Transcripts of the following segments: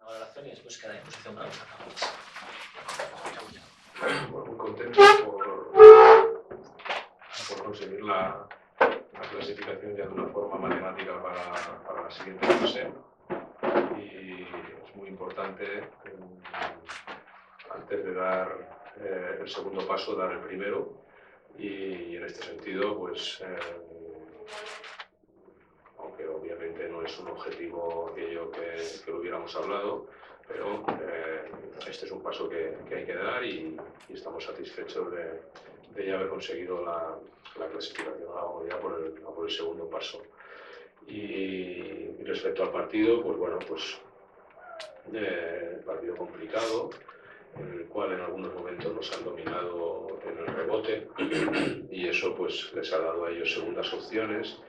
una valoración y después queda a disposición para los acabadores. Bueno, muy contento por conseguir la clasificación ya de una forma matemática para la siguiente fase, y es muy importante antes de dar el segundo paso, dar el primero, y en este sentido pues aunque obviamente no es un objetivo aquello que lo hubiéramos hablado, pero este es un paso que hay que dar, y estamos satisfechos de ya haber conseguido la clasificación a la movilidad por el segundo paso. Y respecto al partido, pues bueno, partido complicado, en el cual en algunos momentos nos han dominado en el rebote y eso pues les ha dado a ellos segundas opciones,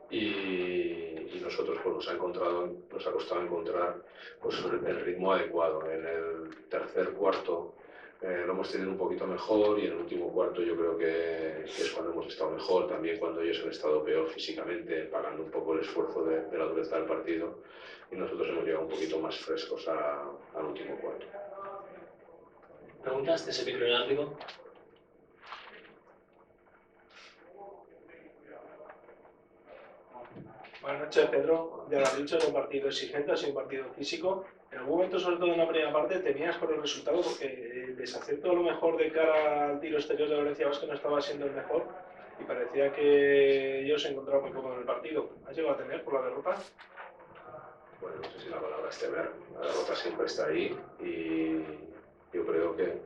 y nosotros pues nos ha costado encontrar pues el ritmo adecuado. En el tercer cuarto lo hemos tenido un poquito mejor, y en el último cuarto yo creo que es cuando hemos estado mejor, también cuando ellos han estado peor físicamente, pagando un poco el esfuerzo de la dureza del partido, y nosotros hemos llegado un poquito más frescos al último cuarto. ¿Preguntas de ese microináutico? Buenas noches, Pedro. Ya lo has dicho, era un partido exigente, ha sido un partido físico. En algún momento, sobre todo en la primera parte, temías por el resultado porque el desacierto a lo mejor de cara al tiro exterior de Valencia Basket no estaba siendo el mejor y parecía que ellos se encontraban muy cómodos en el partido. ¿Has llegado a temer por la derrota? Bueno, no sé si la palabra es temer. La derrota siempre está ahí, y yo creo que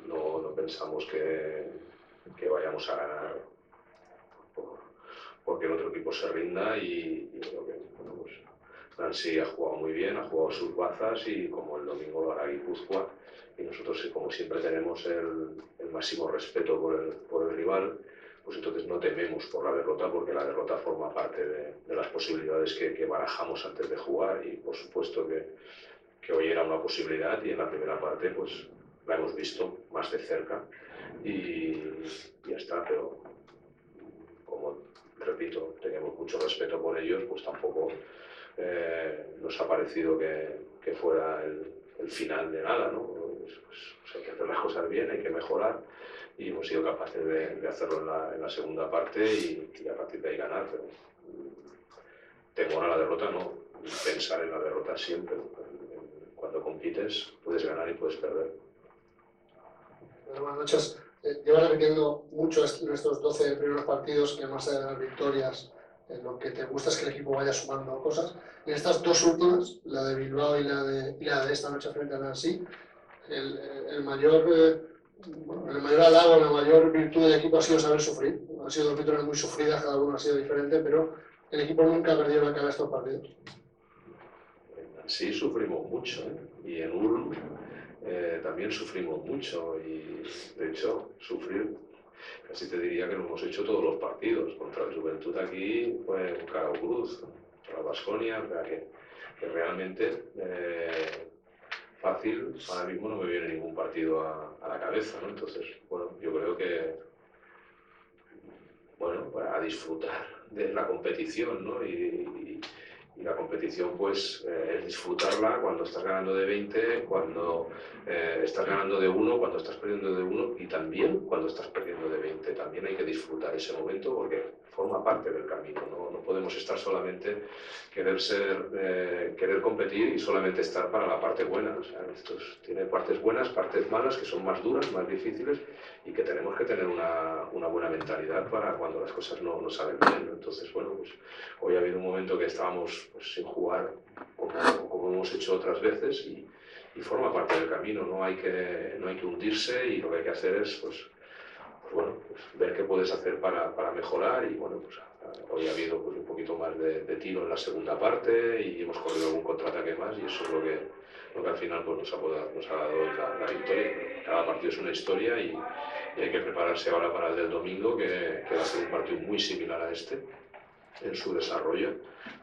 no pensamos que vayamos a ganar porque el otro equipo se rinda, y creo que bueno, pues Nancy ha jugado muy bien, ha jugado sus bazas, y como el domingo lo hará Guipúzcoa, y nosotros como siempre tenemos el máximo respeto por el rival, pues entonces no tememos por la derrota, porque la derrota forma parte de las posibilidades que barajamos antes de jugar, y por supuesto que hoy era una posibilidad, y en la primera parte pues la hemos visto más de cerca, y ya está. Pero como repito, teníamos mucho respeto por ellos, pues tampoco nos ha parecido que fuera el final de nada, ¿no? Pues hay que hacer las cosas bien, hay que mejorar, y hemos sido capaces de hacerlo en la segunda parte, y a partir de ahí ganar. Pero temor a la derrota no, pensar en la derrota siempre. Cuando compites puedes ganar y puedes perder. Buenas noches. Llevas repitiendo mucho en estos 12 primeros partidos que más allá de las victorias, lo que te gusta es que el equipo vaya sumando cosas. En estas dos últimas, la de Bilbao y la de esta noche frente a Nancy, el mayor halago, la mayor virtud del equipo ha sido saber sufrir. Han sido dos victorias muy sufridas, cada uno ha sido diferente, pero el equipo nunca ha perdido la cara en estos partidos. Sí, sufrimos mucho, y en Ulm también sufrimos mucho, y de hecho sufrir casi te diría que lo hemos hecho todos los partidos. Contra el Juventud aquí fue un cara o cruz, contra la Baskonia, o sea que realmente fácil ahora mismo no me viene ningún partido a la cabeza, ¿no? Entonces, bueno, yo creo que a disfrutar de la competición, ¿no? Y la competición pues es disfrutarla cuando estás ganando de 20, cuando estás ganando de 1, cuando estás perdiendo de 1, y también cuando estás perdiendo de 20. También hay que disfrutar ese momento porque forma parte del camino, ¿no? No podemos estar solamente, querer competir y solamente estar para la parte buena. O sea, esto tiene partes buenas, partes malas, que son más duras, más difíciles, y que tenemos que tener una buena mentalidad para cuando las cosas no salen bien, ¿no? Entonces, bueno, pues hoy ha habido un momento que estábamos pues, sin jugar como hemos hecho otras veces, y forma parte del camino. No hay que hundirse, y lo que hay que hacer es pues ver qué puedes hacer para mejorar. Y bueno, pues hoy ha habido pues, un poquito más de tiro en la segunda parte, y hemos corrido algún contraataque más, y eso es lo que al final pues, nos ha dado la victoria. Cada partido es una historia, y hay que prepararse ahora para el del domingo, que va a ser un partido muy similar a este en su desarrollo,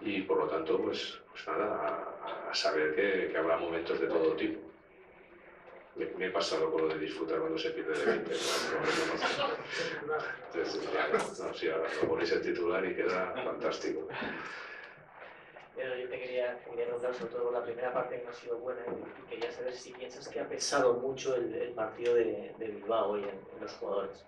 y por lo tanto pues nada, a saber que habrá momentos de todo tipo. Me he pasado con lo de disfrutar cuando se pierde de 20, Entonces, sí, ahora lo ponéis en titular y queda fantástico. Pero yo te quería preguntar sobre todo la primera parte que no ha sido buena y quería saber si piensas que ha pesado mucho el partido de Bilbao hoy en los jugadores.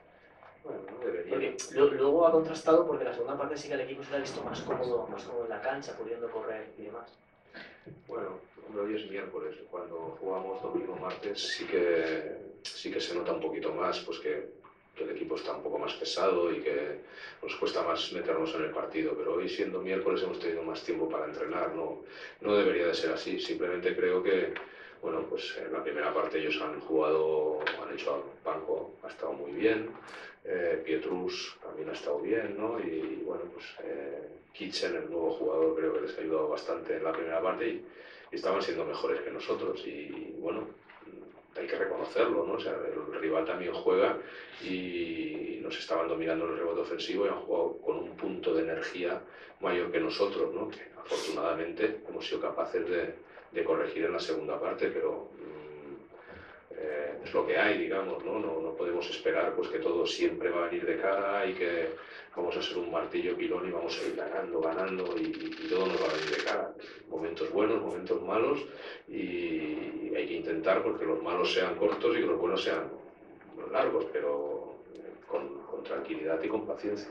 Bueno, no debería. Porque luego ha contrastado porque la segunda parte sí que el equipo se le ha visto más cómodo en la cancha, pudiendo correr y demás. Bueno, hoy es miércoles, cuando jugamos domingo martes sí que se nota un poquito más pues que el equipo está un poco más pesado y que nos cuesta más meternos en el partido, pero hoy siendo miércoles hemos tenido más tiempo para entrenar, no debería de ser así, simplemente creo que bueno, pues en la primera parte ellos han hecho al banco, ha estado muy bien, Pietrus también ha estado bien, ¿no? Y bueno, pues Kitchen, el nuevo jugador, creo que les ha ayudado bastante en la primera parte y estaban siendo mejores que nosotros y bueno, hay que reconocerlo, ¿no? O sea, el rival también juega y nos estaban dominando en el rebote ofensivo y han jugado con un punto de energía mayor que nosotros, ¿no? Que afortunadamente hemos sido capaces de corregir en la segunda parte, pero es lo que hay, digamos, ¿no? No podemos esperar pues, que todo siempre va a venir de cara y que vamos a ser un martillo pilón y vamos a ir ganando y todo nos va a venir de cara. Momentos buenos, momentos malos y hay que intentar porque los malos sean cortos y que los buenos sean largos, pero con tranquilidad y con paciencia.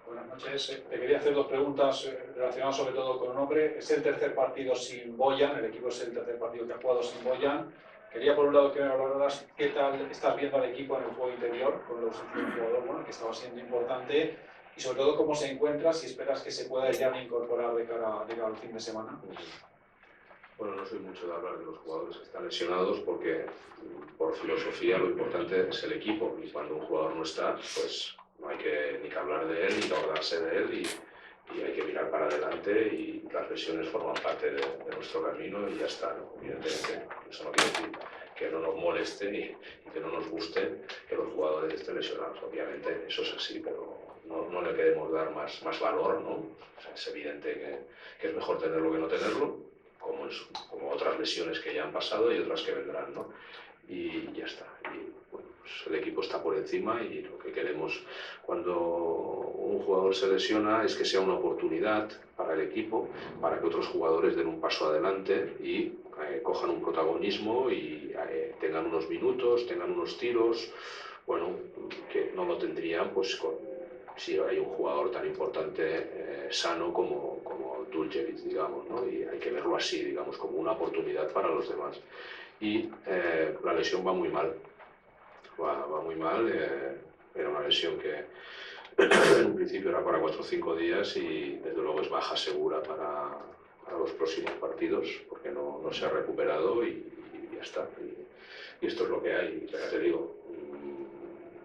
Buenas noches. Te quería hacer dos preguntas relacionadas sobre todo con un hombre. Es el tercer partido sin Boyan, el equipo es el tercer partido que ha jugado sin Boyan. Quería por un lado que me hablaras qué tal estás viendo al equipo en el juego interior, con los últimos jugadores, bueno, que estaba siendo importante, y sobre todo cómo se encuentra, si esperas que se pueda ya incorporar de cara al fin de semana. Bueno, no soy mucho de hablar de los jugadores que están lesionados porque por filosofía lo importante es el equipo y cuando un jugador no está, pues no hay ni que hablar de él ni que acordarse de él y hay que mirar para adelante y las lesiones forman parte de nuestro camino y ya está, ¿no? Evidentemente, eso no quiere decir que no nos moleste y que no nos guste que los jugadores estén lesionados. Obviamente eso es así, pero no le queremos dar más valor, ¿no? O sea, es evidente que es mejor tenerlo que no tenerlo, como otras lesiones que ya han pasado y otras que vendrán, ¿no? Y ya está. Y, bueno, pues el equipo está por encima y lo que queremos cuando un jugador se lesiona es que sea una oportunidad para el equipo, para que otros jugadores den un paso adelante y cojan un protagonismo y tengan unos minutos, tengan unos tiros, bueno, que no lo tendrían pues si hay un jugador tan importante sano como Duljevic, digamos, ¿no? Y hay que verlo así, digamos, como una oportunidad para los demás. Y la lesión va muy mal, va muy mal, era una lesión que en un principio era para 4 o 5 días y desde luego es baja segura para los próximos partidos porque no se ha recuperado y ya está. Y esto es lo que hay, ya te digo,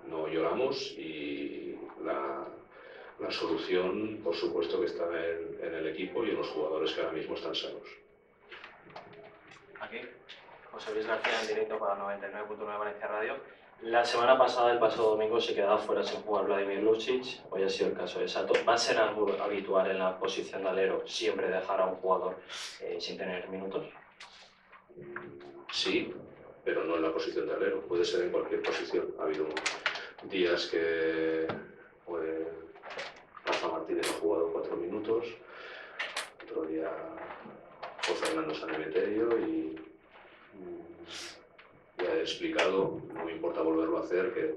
no lloramos y la solución, por supuesto, que está en el equipo y en los jugadores que ahora mismo están sanos. Aquí, José Luis García en directo para 99.9 Valencia Radio. La semana pasada, el pasado domingo, se quedaba fuera sin jugar Vladimir Lucic. Hoy ha sido el caso exacto. ¿Va a ser algo habitual en la posición de alero siempre dejar a un jugador sin tener minutos? Sí, pero no en la posición de alero. Puede ser en cualquier posición. Ha habido días que Rafa Martínez ha jugado 4 minutos, otro día José Fernando Sanemeterio y ya he explicado, no me importa volverlo a hacer, que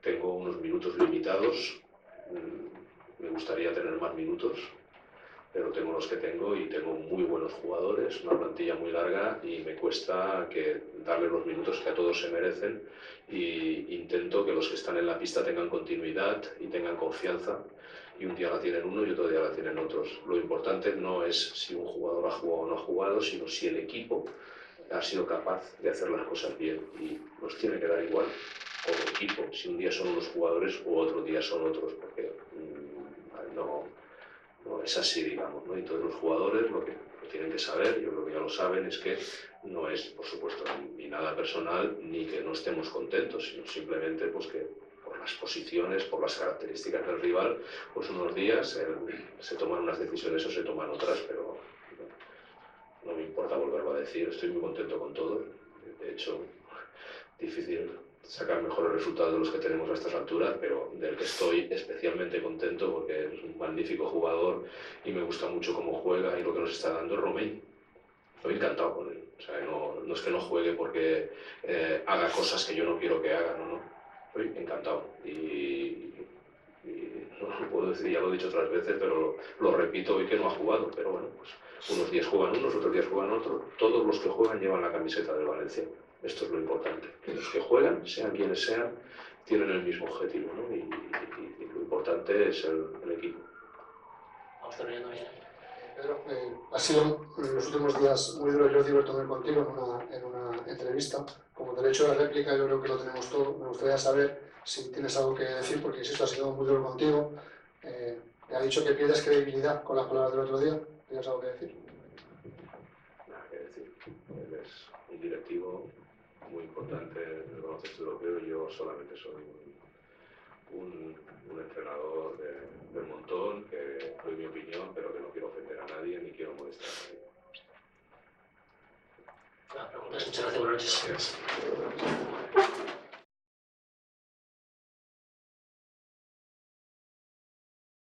tengo unos minutos limitados, me gustaría tener más minutos, pero tengo los que tengo y tengo muy buenos jugadores, una plantilla muy larga y me cuesta darle los minutos que a todos se merecen y intento que los que están en la pista tengan continuidad y tengan confianza y un día la tienen uno y otro día la tienen otros. Lo importante no es si un jugador ha jugado o no ha jugado, sino si el equipo ha sido capaz de hacer las cosas bien y nos tiene que dar igual como equipo si un día son unos jugadores u otro día son otros, porque no es así, digamos, ¿no? Y todos los jugadores lo que tienen que saber, yo creo que ya lo saben, es que no es, por supuesto, ni nada personal, ni que no estemos contentos, sino simplemente pues que por las posiciones, por las características del rival, pues unos días se toman unas decisiones o se toman otras, pero no me importa volverlo a decir, estoy muy contento con todo. De hecho, difícil sacar mejores resultados de los que tenemos a estas alturas, pero del que estoy especialmente contento porque es un magnífico jugador y me gusta mucho cómo juega y lo que nos está dando es Romain. Estoy encantado con él. O sea, no es que no juegue porque haga cosas que yo no quiero que haga, no. Estoy encantado. Y no lo puedo decir, ya lo he dicho otras veces, pero lo repito hoy que no ha jugado. Pero bueno, pues unos días juegan unos, otros días juegan otros. Todos los que juegan llevan la camiseta del Valencia. Esto es lo importante. Que los que juegan, sean quienes sean, tienen el mismo objetivo, ¿no? Y lo importante es el equipo. Vamos terminando bien. Pedro, ha sido en los últimos días muy duro, Jordi, verme contigo en una entrevista. Como derecho de réplica, yo creo que lo tenemos todo. Me gustaría saber si tienes algo que decir, porque insisto, ha sido muy duro contigo. Te ha dicho que pierdes credibilidad con las palabras del otro día. ¿Tienes algo que decir? Nada que decir. Él es un directivo muy importante del baloncesto europeo y yo solamente soy un entrenador del montón, que doy mi opinión, pero que no quiero ofender a nadie ni quiero molestar a nadie. Preguntas, muchas gracias, buenas noches. Gracias.